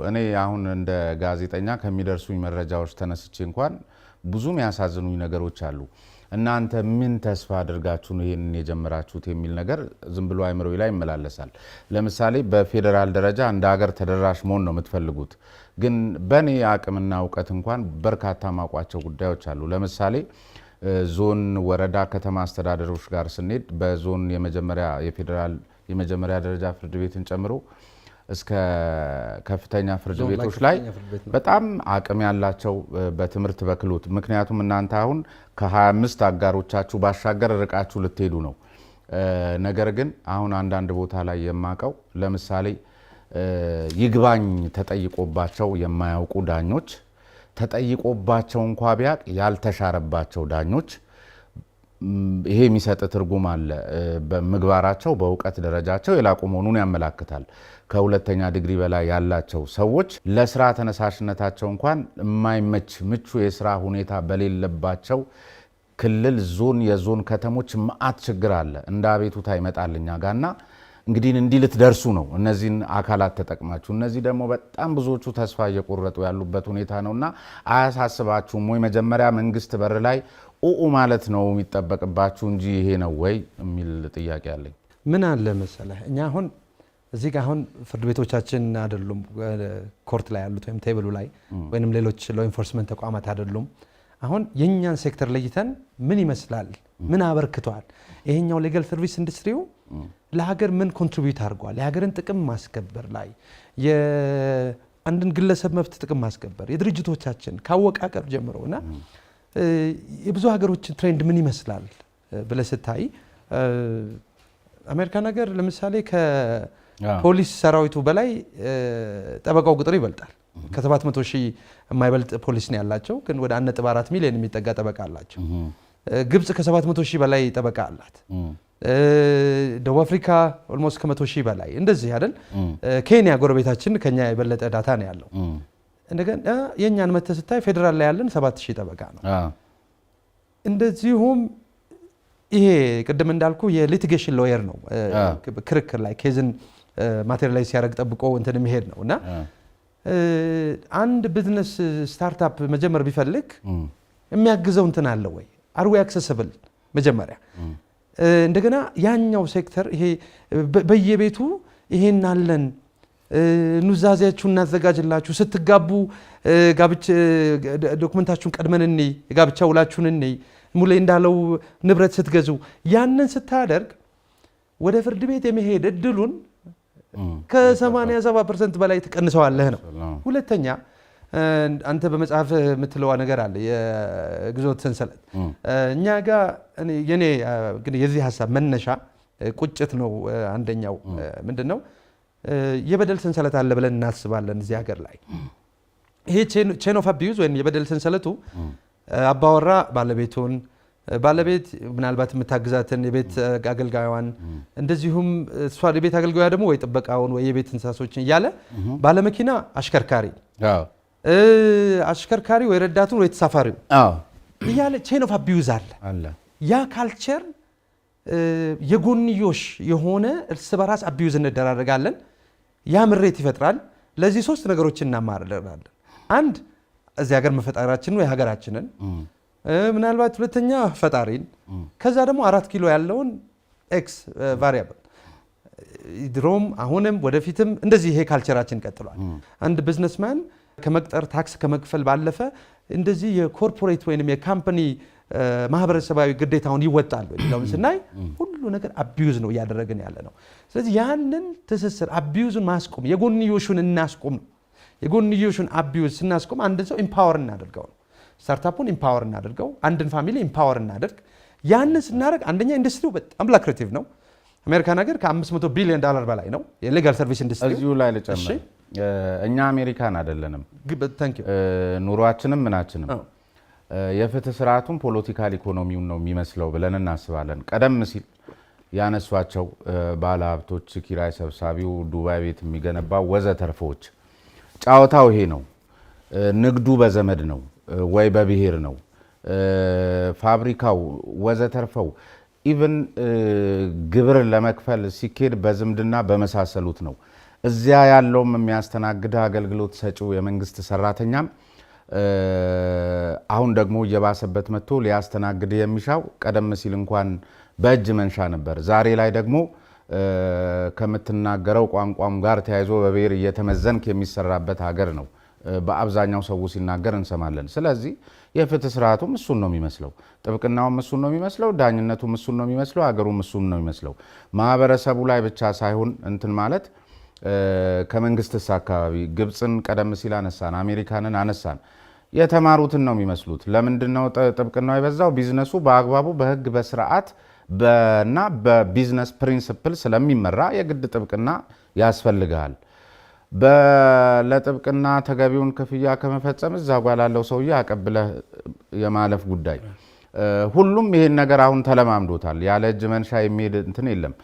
እኔ አሁን እንደ ጋዜጠኛ ከሚደርሱኝ መረጃዎች ተነስቼ እንኳን ብዙም ያሳዝኑኝ ነገሮች አሉ። እናንተ ምን ተስፋ አድርጋችሁ ነው ይሄንን የጀመራችሁት የሚል ነገር ዝም ብሎ አይምሮዬ ላይ ይመላለሳል። ለምሳሌ በፌደራል ደረጃ እንደ ሀገር ተደራሽ መሆን ነው የምትፈልጉት። ግን በኔ አቅምና እውቀት እንኳን በርካታ ማቋቸው ጉዳዮች አሉ። ለምሳሌ ዞን፣ ወረዳ፣ ከተማ አስተዳደሮች ጋር ስንሄድ በዞን የፌደራል የመጀመሪያ ደረጃ ፍርድ ቤትን ጨምሮ እስከ ከፍተኛ ፍርድ ቤቶች ላይ በጣም አቅም ያላቸው በትምህርት በክሎት ምክንያቱም እናንተ አሁን ከ25 አጋሮቻችሁ ባሻገር ርቃችሁ ልትሄዱ ነው። ነገር ግን አሁን አንዳንድ ቦታ ላይ የማቀው ለምሳሌ ይግባኝ ተጠይቆባቸው የማያውቁ ዳኞች ተጠይቆባቸው እንኳ ቢያቅ ያልተሻረባቸው ዳኞች ይሄ የሚሰጥ ትርጉም አለ። በምግባራቸው በእውቀት ደረጃቸው የላቁ መሆኑን ያመላክታል። ከሁለተኛ ዲግሪ በላይ ያላቸው ሰዎች ለስራ ተነሳሽነታቸው እንኳን የማይመች ምቹ የስራ ሁኔታ በሌለባቸው ክልል፣ ዞን፣ የዞን ከተሞች ማአት ችግር አለ። እንደ አቤቱታ ይመጣልኛ ጋርና እንግዲህ እንዲህ ልትደርሱ ነው እነዚህን አካላት ተጠቅማችሁ። እነዚህ ደግሞ በጣም ብዙዎቹ ተስፋ እየቆረጡ ያሉበት ሁኔታ ነውና አያሳስባችሁም ወይ? መጀመሪያ መንግስት በር ላይ ኡኡ ማለት ነው የሚጠበቅባችሁ እንጂ ይሄ ነው ወይ የሚል ጥያቄ አለኝ። ምን አለ መሰለህ እኛ አሁን እዚህ ጋር አሁን ፍርድ ቤቶቻችን አይደሉም ኮርት ላይ ያሉት ወይም ቴብሉ ላይ ወይንም ሌሎች ሎ ኢንፎርስመንት ተቋማት አይደሉም። አሁን የኛን ሴክተር ለይተን ምን ይመስላል፣ ምን አበርክቷል፣ ይሄኛው ሌጋል ሰርቪስ ኢንዱስትሪው ለሀገር ምን ኮንትሪቢዩት አድርጓል፣ የሀገርን ጥቅም ማስከበር ላይ የአንድን ግለሰብ መብት ጥቅም ማስከበር የድርጅቶቻችን ካወቃቀር ጀምሮና የብዙ ሀገሮችን ትሬንድ ምን ይመስላል ብለህ ስታይ አሜሪካ ነገር ለምሳሌ ከፖሊስ ሰራዊቱ በላይ ጠበቃው ቁጥር ይበልጣል። ከ700 ሺህ የማይበልጥ ፖሊስ ነው ያላቸው፣ ግን ወደ 1.4 ሚሊዮን የሚጠጋ ጠበቃ አላቸው። ግብጽ ከ700 ሺህ በላይ ጠበቃ አላት። ደቡብ አፍሪካ ኦልሞስት ከ100 ሺህ በላይ እንደዚህ አይደል። ኬንያ ጎረቤታችን ከኛ የበለጠ ዳታ ነው ያለው። እንደገና የኛን መተህ ስታይ ፌደራል ላይ ያለን 7000 ጠበቃ ነው። እንደዚሁም ይሄ ቅድም እንዳልኩ የሊቲጌሽን ሎየር ነው፣ ክርክር ላይ ኬዝን ማቴሪያላይዝ ሲያደርግ ጠብቆ እንትን የሚሄድ ነው። እና አንድ ቢዝነስ ስታርታፕ መጀመር ቢፈልግ የሚያግዘው እንትን አለ ወይ? አር ዊ አክሰሲብል መጀመሪያ። እንደገና ያኛው ሴክተር ይሄ በየቤቱ ይሄን አለን ኑዛዜያችሁን እናዘጋጅላችሁ፣ ስትጋቡ ጋብቻ ዶክመንታችሁን ቀድመን እንይ፣ የጋብቻ ውላችሁን እንይ፣ ሙሌ እንዳለው ንብረት ስትገዙ ያንን ስታደርግ ወደ ፍርድ ቤት የመሄድ እድሉን ከ87% በላይ ትቀንሰዋለህ ነው። ሁለተኛ አንተ በመጽሐፍ የምትለዋ ነገር አለ የግዞት ሰንሰለት። እኛ ጋር የኔ እንግዲህ የዚህ ሀሳብ መነሻ ቁጭት ነው። አንደኛው ምንድነው የበደል ሰንሰለት አለ ብለን እናስባለን እዚህ ሀገር ላይ። ይሄ ቼን ኦፍ አቢዩዝ ወይም የበደል ሰንሰለቱ አባወራ ባለቤቱን፣ ባለቤት ምናልባት የምታግዛትን የቤት አገልጋዩን፣ እንደዚሁም እሷ የቤት አገልጋዩ ደግሞ ወይ ጥበቃውን ወይ የቤት እንስሳቶችን እያለ ባለመኪና አሽከርካሪ ወይ ረዳቱን ወይ ተሳፋሪው እያለ ቼን ኦፍ አቢዩዝ አለ። ያ ካልቸር የጎንዮሽ የሆነ እርስ በራስ አቢዩዝ እንደራረጋለን። ያ ምሬት ይፈጥራል። ለዚህ 3 ነገሮችን እናማርራለን። አንድ እዚህ ሀገር መፈጠራችን ነው የሀገራችንን፣ ምናልባት ሁለተኛ ፈጣሪን፣ ከዛ ደግሞ 4 ኪሎ ያለውን ኤክስ ቫሪያብል ድሮም አሁንም ወደፊትም እንደዚህ ይሄ ካልቸራችን ቀጥሏል። አንድ ቢዝነስማን ከመቅጠር ታክስ ከመክፈል ባለፈ እንደዚህ የኮርፖሬት ወይንም የካምፓኒ ማህበረሰባዊ ግዴታውን ይወጣል ወይ ስናይ ሁሉ ነገር አቢዩዝ ነው እያደረግን ያለ ነው። ስለዚህ ያንን ትስስር አቢዩዝን ማስቆም የጎንዮሹን እናስቆም ነው። የጎንዮሹን አቢዩዝ ስናስቆም አንድን ሰው ኢምፓወር እናደርገው ነው። ስታርታፑን ኢምፓወር እናደርገው፣ አንድን ፋሚሊ ኢምፓወር እናደርግ። ያንን ስናደርግ አንደኛ ኢንዱስትሪው በጣም ላክሬቲቭ ነው። አሜሪካ ነገር ከ500 ቢሊዮን ዶላር በላይ ነው የሌጋል ሰርቪስ ኢንዱስትሪ። እዚሁ ላይ ልጨምር፣ እኛ አሜሪካን አይደለንም፣ ኑሯችንም ምናችንም የፍትህ ስርዓቱን ፖለቲካል ኢኮኖሚውን ነው የሚመስለው ብለን እናስባለን። ቀደም ሲል ያነሷቸው ባለሀብቶች፣ ኪራይ ሰብሳቢው፣ ዱባይ ቤት የሚገነባው ወዘተርፎች ጫወታው ይሄ ነው። ንግዱ በዘመድ ነው ወይ በብሔር ነው፣ ፋብሪካው ወዘተርፈው ኢቭን ግብር ለመክፈል ሲኬድ በዝምድና በመሳሰሉት ነው። እዚያ ያለውም የሚያስተናግድ አገልግሎት ሰጪው የመንግስት ሰራተኛም አሁን ደግሞ እየባሰበት መጥቶ ሊያስተናግድ የሚሻው ቀደም ሲል እንኳን በእጅ መንሻ ነበር። ዛሬ ላይ ደግሞ ከምትናገረው ቋንቋም ጋር ተያይዞ በብሔር እየተመዘንክ የሚሰራበት ሀገር ነው። በአብዛኛው ሰው ሲናገር እንሰማለን። ስለዚህ የፍትህ ስርዓቱም እሱን ነው የሚመስለው፣ ጥብቅናውም እሱን ነው የሚመስለው፣ ዳኝነቱም እሱን ነው የሚመስለው፣ ሀገሩም እሱን ነው የሚመስለው። ማህበረሰቡ ላይ ብቻ ሳይሆን እንትን ማለት ከመንግስትስ አካባቢ ግብፅን ቀደም ሲል አነሳን፣ አሜሪካንን አነሳን። የተማሩትን ነው የሚመስሉት። ለምንድነው ጥብቅናው የበዛው? ቢዝነሱ በአግባቡ በህግ በስርዓት እና በቢዝነስ ፕሪንሲፕል ስለሚመራ የግድ ጥብቅና ያስፈልጋል። ለጥብቅና ተገቢውን ክፍያ ከመፈጸም እዛ ጓ ላለው ሰውዬ አቀብለህ የማለፍ ጉዳይ ሁሉም ይሄን ነገር አሁን ተለማምዶታል። ያለ እጅ መንሻ የሚሄድ እንትን የለም።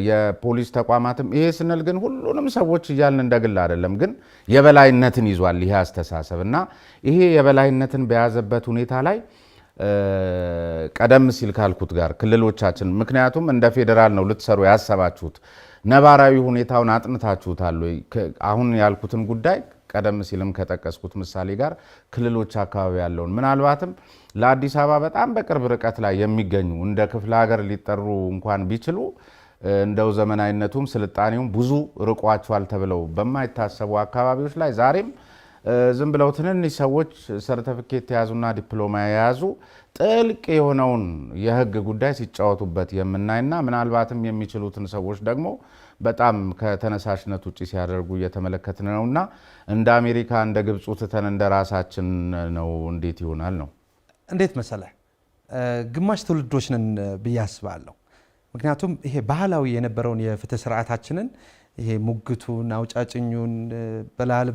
የፖሊስ ተቋማትም ይሄ ስንል ግን ሁሉንም ሰዎች እያልን እንደግል አይደለም፣ ግን የበላይነትን ይዟል ይሄ አስተሳሰብ እና ይሄ የበላይነትን በያዘበት ሁኔታ ላይ ቀደም ሲል ካልኩት ጋር ክልሎቻችን ምክንያቱም እንደ ፌዴራል ነው ልትሰሩ ያሰባችሁት ነባራዊ ሁኔታውን አጥንታችሁታል ወይ? አሁን ያልኩትን ጉዳይ ቀደም ሲልም ከጠቀስኩት ምሳሌ ጋር ክልሎች አካባቢ ያለውን ምናልባትም ለአዲስ አበባ በጣም በቅርብ ርቀት ላይ የሚገኙ እንደ ክፍለ ሀገር ሊጠሩ እንኳን ቢችሉ እንደው ዘመናዊነቱም ስልጣኔውም ብዙ ርቋቸዋል ተብለው በማይታሰቡ አካባቢዎች ላይ ዛሬም ዝም ብለው ትንንሽ ሰዎች ሰርተፊኬት የያዙና ዲፕሎማ የያዙ ጥልቅ የሆነውን የህግ ጉዳይ ሲጫወቱበት የምናይና ምናልባትም የሚችሉትን ሰዎች ደግሞ በጣም ከተነሳሽነት ውጭ ሲያደርጉ እየተመለከትን ነውና እንደ አሜሪካ እንደ ግብፁ ትተን እንደ ራሳችን ነው እንዴት ይሆናል ነው? እንዴት መሰለህ ግማሽ ትውልዶች ነን ብዬ አስባለሁ። ምክንያቱም ይሄ ባህላዊ የነበረውን የፍትህ ስርዓታችንን ይሄ ሙግቱን አውጫጭኙን በላል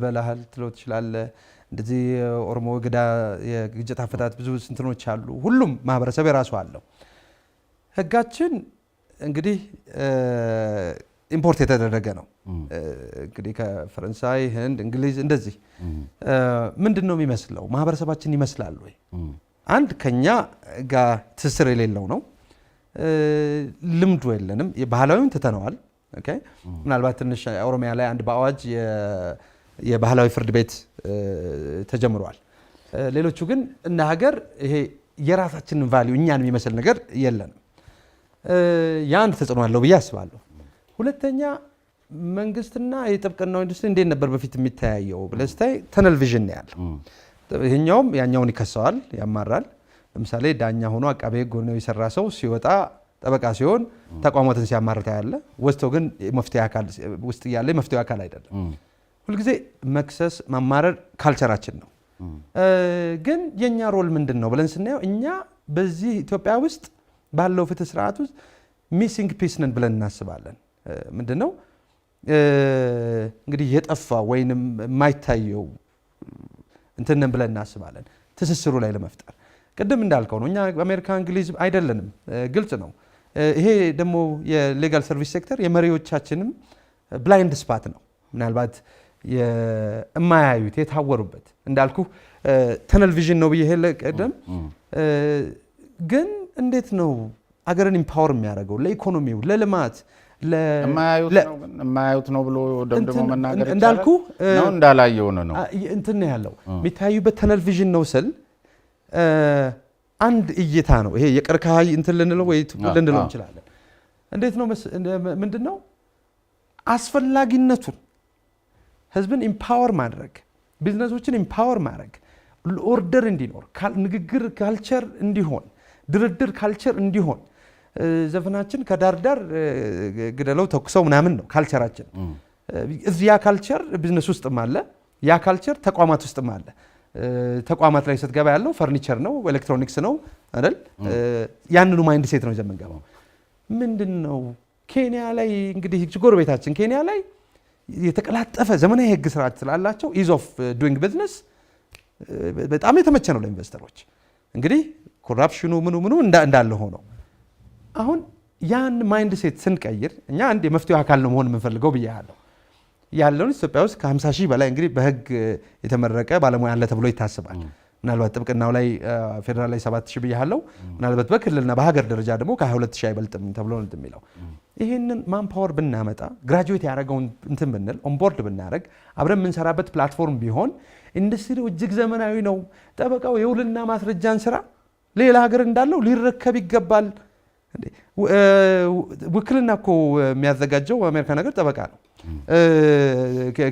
ትለው ትችላለህ። እንደዚህ ኦሮሞ ግዳ የግጭት አፈታት ብዙ ስንትኖች አሉ። ሁሉም ማህበረሰብ የራሱ አለው። ህጋችን እንግዲህ ኢምፖርት የተደረገ ነው። እንግዲህ ከፈረንሳይ፣ ህንድ፣ እንግሊዝ እንደዚህ ምንድን ነው የሚመስለው? ማህበረሰባችን ይመስላል ወይ? አንድ ከኛ ጋር ትስስር የሌለው ነው። ልምዱ የለንም። ባህላዊውን ትተነዋል። ምናልባት ትንሽ ኦሮሚያ ላይ አንድ በአዋጅ የባህላዊ ፍርድ ቤት ተጀምሯል። ሌሎቹ ግን እንደ ሀገር ይሄ የራሳችንን ቫልዩ እኛን የሚመስል ነገር የለንም። የአንድ ተጽዕኖ አለው ብዬ አስባለሁ። ሁለተኛ መንግስትና የጥብቅናው ኢንዱስትሪ እንዴት ነበር በፊት የሚተያየው ብለህ ስታይ ተነል ቪዥን ነው ያለው። ይሄኛውም ያኛውን ይከሰዋል፣ ያማራል። ለምሳሌ ዳኛ ሆኖ አቃቤ ሕግ ሆኖ የሰራ ሰው ሲወጣ ጠበቃ ሲሆን ተቋማትን ሲያማርታ ያለ ወስቶ ግን መፍትሄ አካል ውስጥ ያለ መፍትሄ አካል አይደለም። ሁልጊዜ መክሰስ ማማረር ካልቸራችን ነው። ግን የኛ ሮል ምንድን ነው ብለን ስናየው እኛ በዚህ ኢትዮጵያ ውስጥ ባለው ፍትህ ስርዓት ውስጥ ሚሲንግ ፒስ ነን ብለን እናስባለን። ምንድነው እንግዲህ የጠፋ ወይንም የማይታየው እንትን ነን ብለን እናስባለን። ትስስሩ ላይ ለመፍጠር ቅድም እንዳልከው ነው። እኛ አሜሪካ፣ እንግሊዝ አይደለንም፣ ግልጽ ነው። ይሄ ደግሞ የሌጋል ሰርቪስ ሴክተር የመሪዎቻችንም ብላይንድ ስፓት ነው። ምናልባት የማያዩት የታወሩበት እንዳልኩ ተነል ቪዥን ነው ብዬ ቀደም። ግን እንዴት ነው አገርን ኢምፓወር የሚያደርገው ለኢኮኖሚው፣ ለልማት የማያዩት ነው ብሎ ደምድሞ መናገር እንዳልኩ ነው እንዳላየው ነው እንትን ያለው የሚታዩበት ተነል ቪዥን ነው ስል አንድ እይታ ነው። ይሄ የቀርከሃ እንትን ልንለው ወይ ልንለው እንችላለን። እንዴት ነው ምንድነው አስፈላጊነቱን ህዝብን ኢምፓወር ማድረግ፣ ቢዝነሶችን ኢምፓወር ማድረግ፣ ኦርደር እንዲኖር፣ ንግግር ካልቸር እንዲሆን፣ ድርድር ካልቸር እንዲሆን። ዘፈናችን ከዳርዳር ግደለው ተኩሰው ምናምን ነው ካልቸራችን። እዚያ ካልቸር ቢዝነስ ውስጥም አለ፣ ያ ካልቸር ተቋማት ውስጥም አለ። ተቋማት ላይ ስትገባ ያለው ፈርኒቸር ነው፣ ኤሌክትሮኒክስ ነው አይደል? ያንኑ ማይንድ ሴት ነው ይዘን የምንገባው። ምንድነው ኬንያ ላይ እንግዲህ ጎረቤታችን ኬንያ ላይ የተቀላጠፈ ዘመናዊ ህግ ስርዓት ስላላቸው ኢዝ ኦፍ ዱይንግ ቢዝነስ በጣም የተመቸ ነው ለኢንቨስተሮች። እንግዲህ ኮራፕሽኑ ምኑ እንዳለ ሆኖ አሁን ያን ማይንድ ሴት ስንቀይር እኛ አንድ የመፍትሄው አካል ነው መሆን የምንፈልገው ብያለሁ። ያለውን ኢትዮጵያ ውስጥ ከ50 ሺህ በላይ እንግዲህ በህግ የተመረቀ ባለሙያ አለ ተብሎ ይታሰባል። ምናልባት ጥብቅናው ላይ ፌደራል ላይ 7000 ብያለሁ ምናልባት በክልልና በሀገር ደረጃ ደግሞ ከ22000 አይበልጥም ተብሎ ነው የሚለው ይሄንን ማንፓወር ብናመጣ ግራጁዌት ያደረገውን እንትን ብንል ኦንቦርድ ብናደርግ አብረን የምንሰራበት ፕላትፎርም ቢሆን ኢንዱስትሪው እጅግ ዘመናዊ ነው ጠበቃው የውልና ማስረጃን ስራ ሌላ ሀገር እንዳለው ሊረከብ ይገባል ውክልና እኮ የሚያዘጋጀው አሜሪካ ነገር ጠበቃ ነው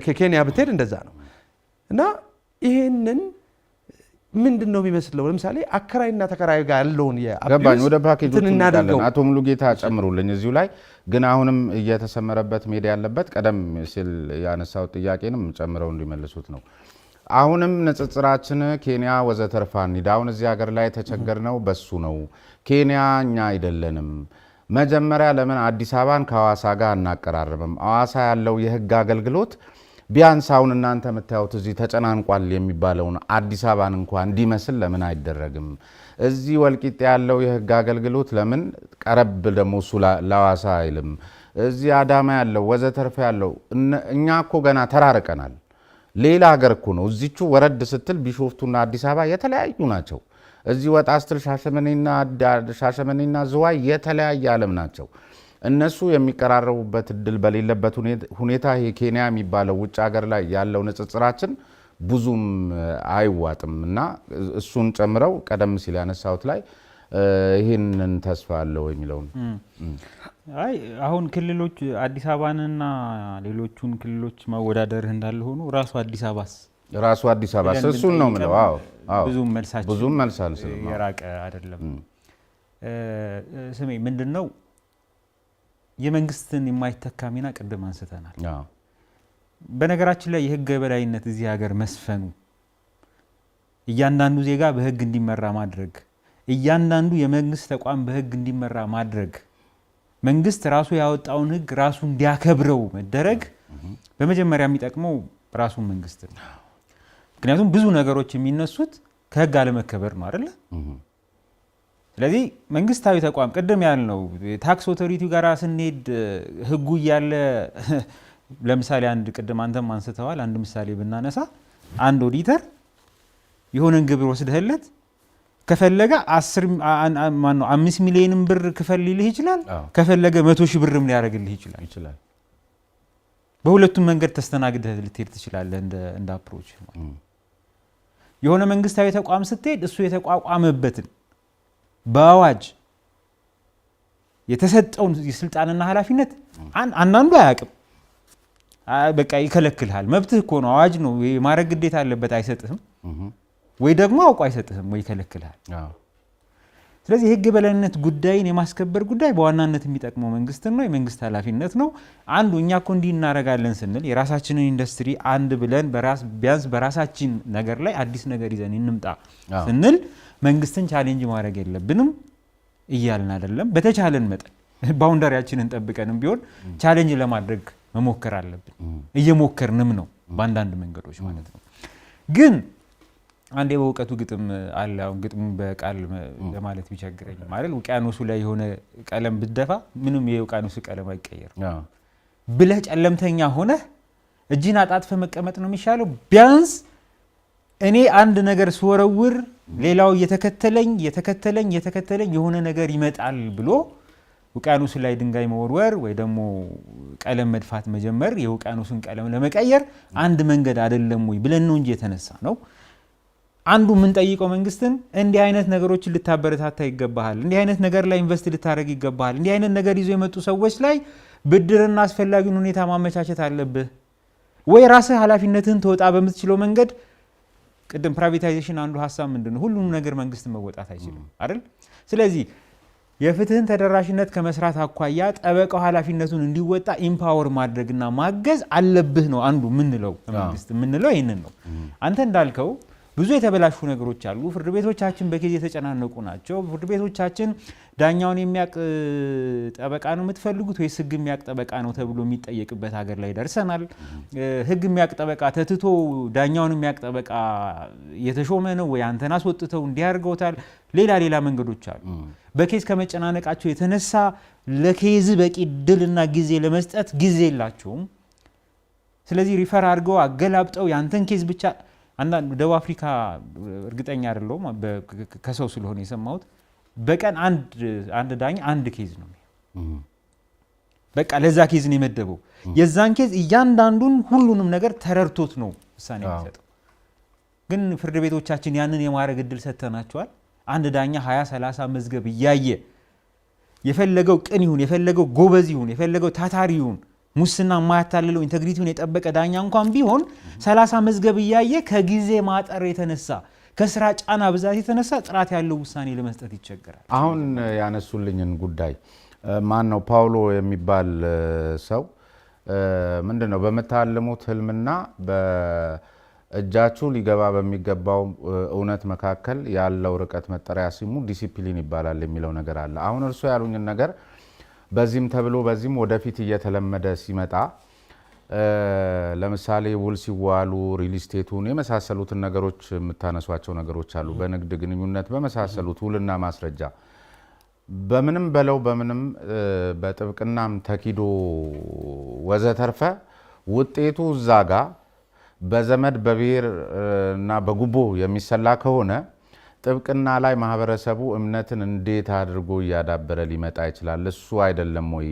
ከኬንያ ብትሄድ እንደዛ ነው እና ይሄንን ምንድነው የሚመስለው ለምሳሌ አከራይና ተከራይ ጋር ያለውን ገባኝ ወደ ፓኬጆቹ እንላለን አቶ ሙሉጌታ ጨምሩልኝ እዚሁ ላይ ግን አሁንም እየተሰመረበት ሜዳ ያለበት ቀደም ሲል ያነሳው ጥያቄንም ጨምረው እንዲመልሱት ነው አሁንም ንጽጽራችን ኬንያ ወዘተርፋን ዳውን እዚህ ሀገር ላይ ተቸገርነው በሱ ነው ኬንያ እኛ አይደለንም መጀመሪያ ለምን አዲስ አበባን ከሐዋሳ ጋር እናቀራረብም ሐዋሳ ያለው የህግ አገልግሎት ቢያንስ አሁን እናንተ መታዩት እዚህ ተጨናንቋል የሚባለውን አዲስ አበባን እንኳን እንዲመስል ለምን አይደረግም እዚህ ወልቂጤ ያለው የህግ አገልግሎት ለምን ቀረብ ደግሞ እሱ ለሐዋሳ አይልም እዚህ አዳማ ያለው ወዘተርፋ ያለው እኛ እኮ ገና ተራርቀናል ሌላ ሀገር እኮ ነው እዚቹ ወረድ ስትል ቢሾፍቱና አዲስ አበባ የተለያዩ ናቸው እዚህ ወጣ ስትል ሻሸመኔና ዝዋይ የተለያየ ዓለም ናቸው እነሱ የሚቀራረቡበት እድል በሌለበት ሁኔታ ይሄ ኬንያ የሚባለው ውጭ ሀገር ላይ ያለው ንጽጽራችን ብዙም አይዋጥም እና እሱን ጨምረው ቀደም ሲል ያነሳውት ላይ ይሄንን ተስፋ አለው የሚለውን አይ አሁን ክልሎች አዲስ አበባንና ሌሎቹን ክልሎች ማወዳደር እንዳለ ሆኖ ራሱ አዲስ አበባ እሱን ነው ምለው አዎ ብዙም መልሳል የራቀ አይደለም ስሜ ምንድነው የመንግስትን የማይተካ ሚና ቀደም አንስተናል በነገራችን ላይ የህግ የበላይነት እዚህ ሀገር መስፈኑ እያንዳንዱ ዜጋ በህግ እንዲመራ ማድረግ እያንዳንዱ የመንግስት ተቋም በህግ እንዲመራ ማድረግ መንግስት ራሱ ያወጣውን ህግ ራሱ እንዲያከብረው መደረግ በመጀመሪያ የሚጠቅመው ራሱ መንግስት ነው ምክንያቱም ብዙ ነገሮች የሚነሱት ከህግ አለመከበር ነው አይደል ስለዚህ መንግስታዊ ተቋም ቀደም ያልነው ታክስ ኦቶሪቲ ጋር ስንሄድ ህጉ ያለ ለምሳሌ አንድ ቀደም አንተም አንስተዋል አንድ ምሳሌ ብናነሳ አንድ ኦዲተር የሆነን ግብር ወስደህለት ከፈለገ 5 ሚሊዮን ብር ክፈል ሊልህ ይችላል ከፈለገ 100,000 ብርም ሊያደርግልህ ይችላል በሁለቱም መንገድ ተስተናግደህ ልትሄድ ትችላለህ እንደ አፕሮች የሆነ መንግስታዊ ተቋም ስትሄድ እሱ የተቋቋመበትን በአዋጅ የተሰጠውን የስልጣንና ኃላፊነት አንዳንዱ አያውቅም በቃ ይከለክልሃል መብትህ እኮ ነው አዋጅ ነው የማረግ ግዴታ አለበት አይሰጥህም ወይ ደግሞ አውቆ አይሰጥህም ወይ ይከለክልሃል ስለዚህ የህግ የበላይነት ጉዳይን የማስከበር ጉዳይ በዋናነት የሚጠቅመው መንግስት ነው የመንግስት ኃላፊነት ነው አንዱ እኛ እኮ እንዲህ እናረጋለን ስንል የራሳችንን ኢንዱስትሪ አንድ ብለን ቢያንስ በራሳችን ነገር ላይ አዲስ ነገር ይዘን እንምጣ ስንል መንግስትን ቻሌንጅ ማድረግ የለብንም እያልን አይደለም በተቻለን መጠን ባውንደሪያችንን ጠብቀንም ቢሆን ቻሌንጅ ለማድረግ መሞከር አለብን እየሞከርንም ነው በአንዳንድ መንገዶች ማለት ነው ግን አንዴ በእውቀቱ ግጥም አለ አሁን ግጥሙ በቃል ለማለት ቢቸግረኝ ማለት ውቅያኖሱ ላይ የሆነ ቀለም ብትደፋ ምንም የውቅያኖሱ ቀለም አይቀየርም ብለህ ጨለምተኛ ሆነ እጅን አጣጥፈ መቀመጥ ነው የሚሻለው ቢያንስ እኔ አንድ ነገር ስወረውር ሌላው የተከተለኝ የሆነ ነገር ይመጣል ብሎ ውቅያኖሱ ላይ ድንጋይ መወርወር ወይ ደግሞ ቀለም መድፋት መጀመር የውቅያኖሱን ቀለም ለመቀየር አንድ መንገድ አይደለም ወይ ብለን ነው እንጂ የተነሳ ነው አንዱ ምን ጠይቀው መንግስትን እንዲህ አይነት ነገሮችን ልታበረታታ ይገባሃል እንዲህ አይነት ነገር ላይ ኢንቨስት ልታረግ ይገባሃል እንዲህ አይነት ነገር ይዞ የመጡ ሰዎች ላይ ብድርና አስፈላጊውን ሁኔታ ማመቻቸት አለብህ ወይ ራስህ ኃላፊነትህን ተወጣ በምትችለው መንገድ ቅድም ፕራይቬታይዜሽን አንዱ ሐሳብ ምንድነው ሁሉንም ነገር መንግስት መወጣት አይችልም አይደል ስለዚህ የፍትህን ተደራሽነት ከመስራት አኳያ ጠበቃው ኃላፊነቱን እንዲወጣ ኢምፓወር ማድረግና ማገዝ አለብህ ነው አንዱ ምንለው መንግስት ምንለው ይሄንን ነው አንተ እንዳልከው ብዙ የተበላሹ ነገሮች አሉ ፍርድ ቤቶቻችን በኬዝ የተጨናነቁ ናቸው ፍርድ ቤቶቻችን ዳኛውን የሚያቅ ጠበቃ ነው የምትፈልጉት ወይስ ህግ የሚያቅ ጠበቃ ነው ተብሎ የሚጠየቅበት ሀገር ላይ ደርሰናል ህግ የሚያቅ ጠበቃ ተትቶ ዳኛውን የሚያቅ ጠበቃ የተሾመ ነው ወይ አንተን አስወጥተው እንዲያርገውታል ሌላ መንገዶች አሉ በኬዝ ከመጨናነቃቸው የተነሳ ለኬዝ በቂ ድልና ጊዜ ለመስጠት ጊዜ የላቸውም ስለዚህ ሪፈር አድርገው አገላብጠው ያንተን ኬዝ ብቻ አንዳንድ ደቡብ አፍሪካ እርግጠኛ አይደለሁም ከሰው ስለሆነ የሰማሁት በቀን አንድ ዳኛ አንድ ኬዝ ነው በቃ ለዛ ኬዝ ነው የመደበው። የዛን ኬዝ እያንዳንዱን ሁሉንም ነገር ተረድቶት ነው ውሳኔ የሚሰጠው። ግን ፍርድ ቤቶቻችን ያንን የማድረግ እድል ሰጥተናቸዋል። አንድ ዳኛ 20-30 መዝገብ እያየ የፈለገው ቅን ይሁን የፈለገው ጎበዝ ይሁን የፈለገው ታታሪ ይሁን ሙስና የማያታልለው ኢንቴግሪቲውን የጠበቀ ዳኛ እንኳን ቢሆን 30 መዝገብ እያየ ከጊዜ ማጠር የተነሳ ከስራ ጫና ብዛት የተነሳ ጥራት ያለው ውሳኔ ለመስጠት ይቸገራል። አሁን ያነሱልኝን ጉዳይ ማን ነው ፓውሎ የሚባል ሰው ምንድነው በመታለሙት ህልምና በእጃችሁ ሊገባ በሚገባው እውነት መካከል ያለው ርቀት መጠሪያ ስሙ ዲሲፕሊን ይባላል የሚለው ነገር አለ። አሁን እርሱ ያሉኝን ነገር በዚህም ተብሎ በዚህም ወደፊት እየተለመደ ሲመጣ ለምሳሌ ውል ሲዋሉ ሪል ስቴቱን የመሳሰሉትን ነገሮች የምታነሷቸው ነገሮች አሉ። በንግድ ግንኙነት በመሳሰሉት ውልና ማስረጃ በምንም በለው በምንም በጥብቅናም ተኪዶ ወዘተርፈ ውጤቱ እዛ ጋ በዘመድ በብሔር እና በጉቦ የሚሰላ ከሆነ ጥብቅና ላይ ማህበረሰቡ እምነትን እንዴት አድርጎ እያዳበረ ሊመጣ ይችላል? እሱ አይደለም ወይ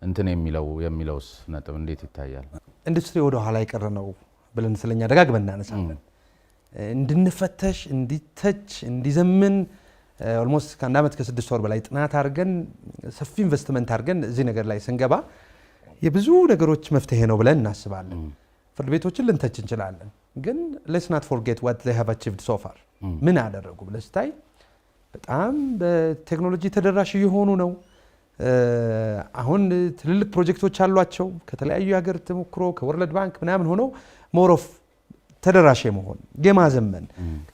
እንትን የሚለውስ ነጥብ እንዴት ይታያል? ኢንዱስትሪ ወደ ኋላ የቀረ ነው ብለን ስለኛ ደጋግመን እናነሳለን። እንድንፈተሽ፣ እንዲተች፣ እንዲዘምን ኦልሞስት ከአንድ ዓመት ከ6 ወር በላይ ጥናት አድርገን ሰፊ ኢንቨስትመንት አድርገን እዚህ ነገር ላይ ስንገባ የብዙ ነገሮች መፍትሄ ነው ብለን እናስባለን። ፍርድ ቤቶችን ልንተች እንችላለን፣ ግን ሌትስ ናት ፎርጌት ዋት ዜይ ሃቭ አቺቭድ ሶ ፋር። ምን አደረጉ ብለህ ስታይ በጣም በቴክኖሎጂ ተደራሽ እየሆኑ ነው። አሁን ትልልቅ ፕሮጀክቶች አሏቸው ከተለያዩ የሀገር ተሞክሮ ከወርልድ ባንክ ምናምን ሆነው ሞሮፍ ተደራሽ የመሆን የማዘመን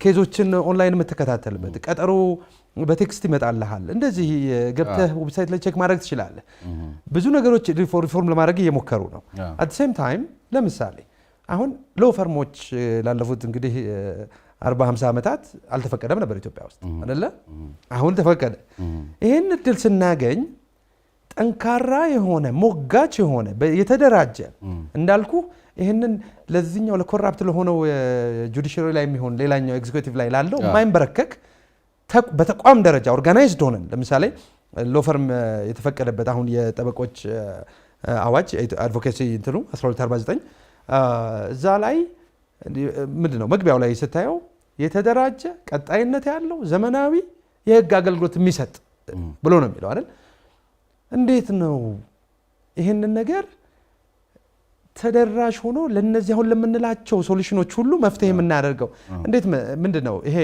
ኬዞችን ኦንላይን የምትከታተልበት ቀጠሮ በቴክስት ይመጣልሃል። እንደዚህ ገብተህ ዌብሳይት ላይ ቼክ ማድረግ ትችላለህ። ብዙ ነገሮች ሪፎርም ለማድረግ እየሞከሩ ነው። አት ሴም ታይም ለምሳሌ አሁን ሎ ፈርሞች ላለፉት እንግዲህ 40-50 ዓመታት አልተፈቀደም ነበር ኢትዮጵያ ውስጥ አይደለ? አሁን ተፈቀደ። ይህን እድል ስናገኝ ጠንካራ የሆነ ሞጋች የሆነ የተደራጀ እንዳልኩ ይህንን ለዚህኛው ለኮራፕት ለሆነው ጁዲሽሪ ላይ የሚሆን ሌላኛው ኤግዚኪዩቲቭ ላይ ላለው የማይንበረከክ በተቋም ደረጃ ኦርጋናይዝድ ሆነን ለምሳሌ ሎፈርም የተፈቀደበት አሁን የጠበቆች አዋጅ አድቮኬሲ እንትኑ 1249 እዛ ላይ ምንድነው መግቢያው ላይ ስታየው የተደራጀ ቀጣይነት ያለው ዘመናዊ የህግ አገልግሎት የሚሰጥ ብሎ ነው የሚለው አይደል? እንዴት ነው ይሄንን ነገር ተደራሽ ሆኖ ለነዚህ አሁን ለምንላቸው ሶሉሽኖች ሁሉ መፍትሄ የምናደርገው እንዴት ምንድነው? ይሄ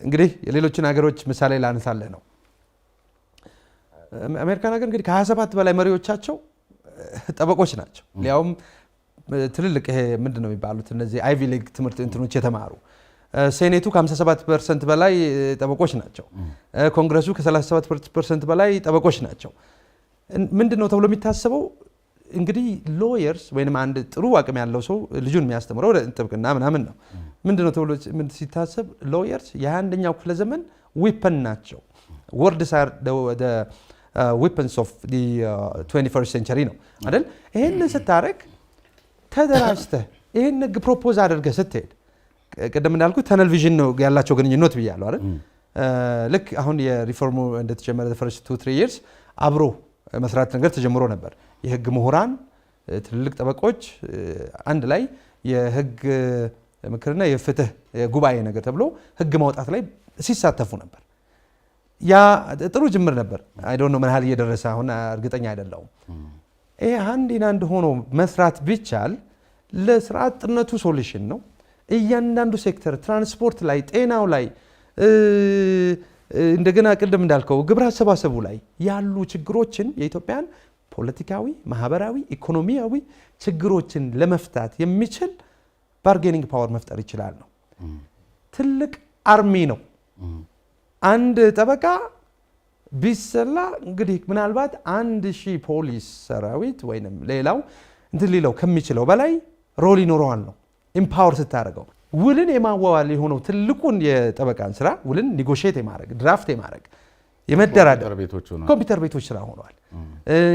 እንግዲህ የሌሎችን ሀገሮች ምሳሌ ላነሳለህ ነው። አሜሪካን ሀገር እንግዲህ ከ27 በላይ መሪዎቻቸው ጠበቆች ናቸው። ሊያውም ትልልቅ ይሄ ምንድነው የሚባሉት እነዚህ አይቪ ሊግ ትምህርት እንትኖች የተማሩ። ሴኔቱ ከ57% በላይ ጠበቆች ናቸው። ኮንግረሱ ከ37% በላይ ጠበቆች ናቸው። ምንድነው ተብሎ የሚታሰበው እንግዲህ ሎየርስ ወይንም አንድ ጥሩ አቅም ያለው ሰው ልጁን የሚያስተምረው ጥብቅና ምናምን ነው። ምንድነው ተብሎ ሲታሰብ ሎየርስ የ21ኛው ክፍለ ዘመን ዊፐን ናቸው። ወርድስ አር the weapons of the 21st century ነው አይደል? ይሄንን ስታረግ ተደራጅተህ ይሄን ህግ ፕሮፖዝ አድርገህ ስትሄድ ቀደም እንዳልኩት ቴሌቪዥን ነው ያላቸው ግንኙነት ብያለሁ አይደል? ልክ አሁን የሪፎርሙ እንደተጀመረ the first 2-3 years አብሮ መስራት ነገር ተጀምሮ ነበር። የህግ ምሁራን ትልልቅ ጠበቆች አንድ ላይ የህግ ምክርና የፍትህ ጉባኤ ነገር ተብሎ ህግ ማውጣት ላይ ሲሳተፉ ነበር። ያ ጥሩ ጅምር ነበር። አይ ዶንት ኖ ምን ያህል እየደረሰ አሁን እርግጠኛ አይደለሁም። ይሄ አንድ ሆኖ መስራት ቢቻል ለስራ አጥነቱ ሶሉሽን ነው። እያንዳንዱ ሴክተር ትራንስፖርት ላይ፣ ጤናው ላይ እንደገና ቅድም እንዳልከው ግብር አሰባሰቡ ላይ ያሉ ችግሮችን የኢትዮጵያን ፖለቲካዊ፣ ማህበራዊ፣ ኢኮኖሚያዊ ችግሮችን ለመፍታት የሚችል ባርጌኒንግ ፓወር መፍጠር ይችላል ነው። ትልቅ አርሚ ነው። አንድ ጠበቃ ቢሰላ እንግዲህ ምናልባት 1000 ፖሊስ ሰራዊት ወይንም ሌላው እንትን ሊለው ከሚችለው በላይ ሮል ይኖረዋል ነው። ኢምፓወር ስታደርገው ውልን የማዋዋል የሆነው ትልቁን የጠበቃን ስራ ውልን ኒጎሼት የማድረግ ድራፍት የማድረግ የመደራደር ኮምፒውተር ቤቶች ስራ ሆነዋል።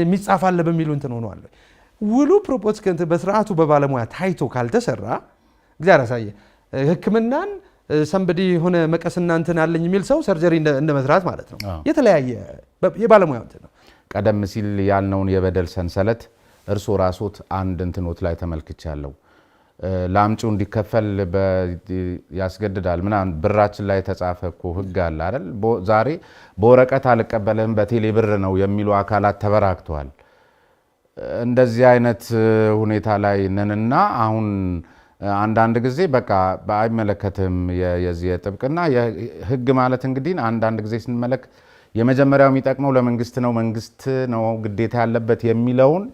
የሚጻፍ አለ በሚሉ እንትን ሆነዋል። ውሉ ፕሮፖዝ በስርዓቱ በባለሙያ ታይቶ ካልተሰራ እግዚአብሔር ያሳየ። ሕክምናን ሰንበዲ የሆነ መቀስና እንትን አለኝ የሚል ሰው ሰርጀሪ እንደ መስራት ማለት ነው። የተለያየ የባለሙያ እንትን ነው። ቀደም ሲል ያልነውን የበደል ሰንሰለት እርሶ ራሶት አንድ እንትኖት ላይ ተመልክቻለሁ። ላምጪው እንዲከፈል ያስገድዳል ምናምን ብራችን ላይ የተጻፈ እኮ ህግ አለ አይደል? ዛሬ በወረቀት አልቀበልህም በቴሌ ብር ነው የሚሉ አካላት ተበራክተዋል። እንደዚህ አይነት ሁኔታ ላይ ነንና አሁን አንዳንድ ጊዜ በቃ አይመለከትም የዚህ ጥብቅና ህግ ማለት እንግዲህ አንዳንድ ጊዜ ስንመለክ የመጀመሪያው የሚጠቅመው ለመንግስት ነው፣ መንግስት ነው ግዴታ ያለበት የሚለውን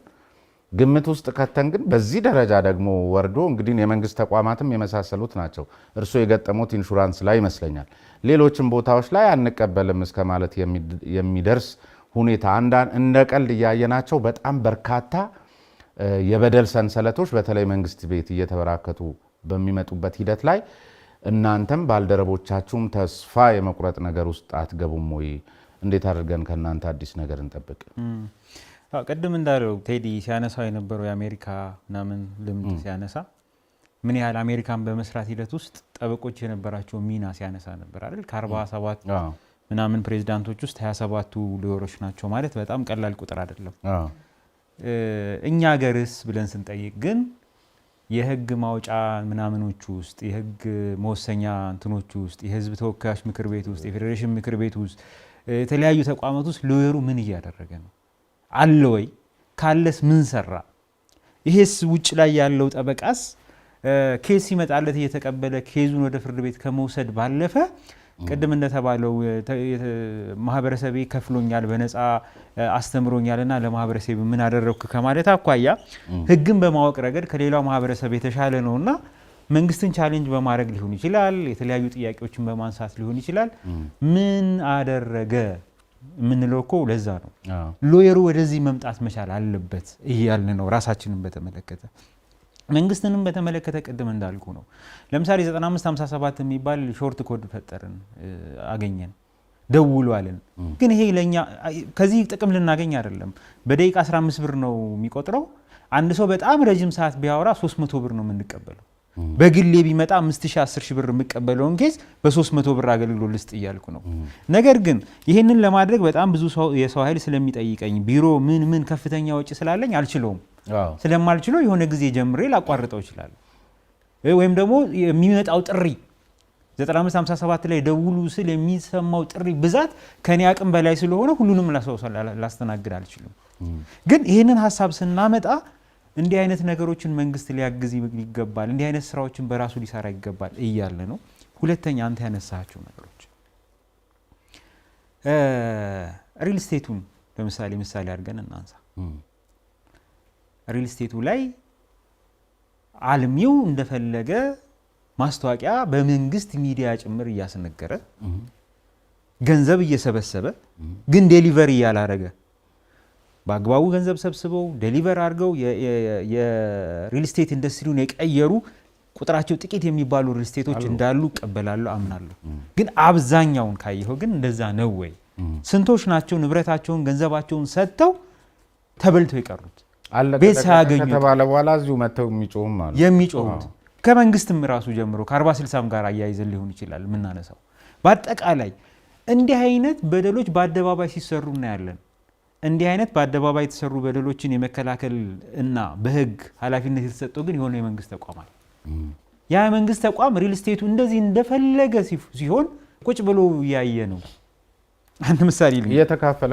ግምት ውስጥ ከተን ግን በዚህ ደረጃ ደግሞ ወርዶ እንግዲህ የመንግስት ተቋማትም የመሳሰሉት ናቸው። እርሶ የገጠሙት ኢንሹራንስ ላይ ይመስለኛል። ሌሎችም ቦታዎች ላይ አንቀበልም እስከ ማለት የሚደርስ ሁኔታ እንደ ቀልድ እያየናቸው በጣም በርካታ የበደል ሰንሰለቶች በተለይ መንግስት ቤት እየተበራከቱ በሚመጡበት ሂደት ላይ እናንተም ባልደረቦቻችሁም ተስፋ የመቁረጥ ነገር ውስጥ አትገቡም ወይ? እንዴት አድርገን ከእናንተ አዲስ ነገር እንጠብቅ? ቅድም እንዳለው ቴዲ ሲያነሳው የነበረው የአሜሪካ ምናምን ልምድ ሲያነሳ ምን ያህል አሜሪካን በመስራት ሂደት ውስጥ ጠበቆች የነበራቸው ሚና ሲያነሳ ነበር አይደል? ከ47 ምናምን ፕሬዝዳንቶች ውስጥ 27ቱ ሎየሮች ናቸው ማለት በጣም ቀላል ቁጥር አይደለም። እኛ ሀገርስ ብለን ስንጠይቅ ግን የህግ ማውጫ ምናምኖቹ ውስጥ የህግ መወሰኛ እንትኖቹ ውስጥ የህዝብ ተወካዮች ምክር ቤት ውስጥ የፌዴሬሽን ምክር ቤት ውስጥ የተለያዩ ተቋማት ውስጥ ሎየሩ ምን እያደረገ ነው አለ ወይ? ካለስ ምን ሰራ? ይሄስ ውጭ ላይ ያለው ጠበቃስ ኬስ ሲመጣለት እየተቀበለ ኬዙን ወደ ፍርድ ቤት ከመውሰድ ባለፈ ቅድም እንደተባለው ማህበረሰቤ ከፍሎኛል በነፃ አስተምሮኛልና ለማህበረሰብ ምን አደረኩ ከማለት አኳያ ህግን በማወቅ ረገድ ከሌላው ማህበረሰብ የተሻለ ነውና መንግስትን ቻሌንጅ በማድረግ ሊሆን ይችላል፣ የተለያዩ ጥያቄዎችን በማንሳት ሊሆን ይችላል። ምን አደረገ የምንለው እኮ ለዛ ነው። ሎየሩ ወደዚህ መምጣት መቻል አለበት እያልን ነው። ራሳችንን በተመለከተ መንግስትንም በተመለከተ ቅድም እንዳልኩ ነው። ለምሳሌ 9557 የሚባል ሾርት ኮድ ፈጠርን፣ አገኘን፣ ደውሏልን። ግን ይሄ ለኛ ከዚህ ጥቅም ልናገኝ አይደለም። በደቂቃ 15 ብር ነው የሚቆጥረው። አንድ ሰው በጣም ረጅም ሰዓት ቢያወራ 300 ብር ነው የምንቀበለው። በግሌ ቢመጣ 5000 10000 ብር የምቀበለውን ኬዝ በ300 ብር አገልግሎት ልስጥ እያልኩ ነው። ነገር ግን ይህንን ለማድረግ በጣም ብዙ የሰው ኃይል ስለሚጠይቀኝ ቢሮ ምን ከፍተኛ ወጪ ስላለኝ አልችለውም። ስለማልችለው የሆነ ጊዜ ጀምሬ ላቋርጠው ይችላል። ወይም ደግሞ የሚመጣው ጥሪ 9557 ላይ ደውሉ ስል የሚሰማው ጥሪ ብዛት ከኔ አቅም በላይ ስለሆነ ሁሉንም ላስተናግድ አልችልም። ግን ይህንን ሀሳብ ስናመጣ እንዲህ አይነት ነገሮችን መንግስት ሊያግዝ ይገባል፣ እንዲህ አይነት ስራዎችን በራሱ ሊሰራ ይገባል እያለ ነው። ሁለተኛ አንተ ያነሳቸው ነገሮች ሪል ስቴቱን ለምሳሌ አድርገን እናንሳ። ሪል ስቴቱ ላይ አልሚው እንደፈለገ ማስታወቂያ በመንግስት ሚዲያ ጭምር እያስነገረ ገንዘብ እየሰበሰበ ግን ዴሊቨሪ ያላረገ በአግባቡ ገንዘብ ሰብስበው ዴሊቨር አድርገው የሪል ስቴት ኢንዱስትሪውን የቀየሩ ቁጥራቸው ጥቂት የሚባሉ ሪል ስቴቶች እንዳሉ እቀበላለሁ፣ አምናለሁ። ግን አብዛኛውን ካየኸው ግን እንደዛ ነው ወይ? ስንቶች ናቸው ንብረታቸውን ገንዘባቸውን ሰጥተው ተበልተው የቀሩት? ቤት ሳያገኙ ከተባለ በኋላ እዚሁ መተው የሚጮሁት ከመንግስትም ራሱ ጀምሮ ከ40/60 ጋር አያይዘን ሊሆን ይችላል የምናነሳው። በአጠቃላይ እንዲህ አይነት በደሎች በአደባባይ ሲሰሩ እናያለን። እንዲህ አይነት በአደባባይ የተሰሩ በደሎችን የመከላከል እና በህግ ኃላፊነት የተሰጠው ግን የሆነ የመንግስት ተቋም አለ። ያ የመንግስት ተቋም ሪል ስቴቱ እንደዚህ እንደፈለገ ሲሆን ቁጭ ብሎ ያየ ነው። አንድ ምሳሌ እየተካፈለ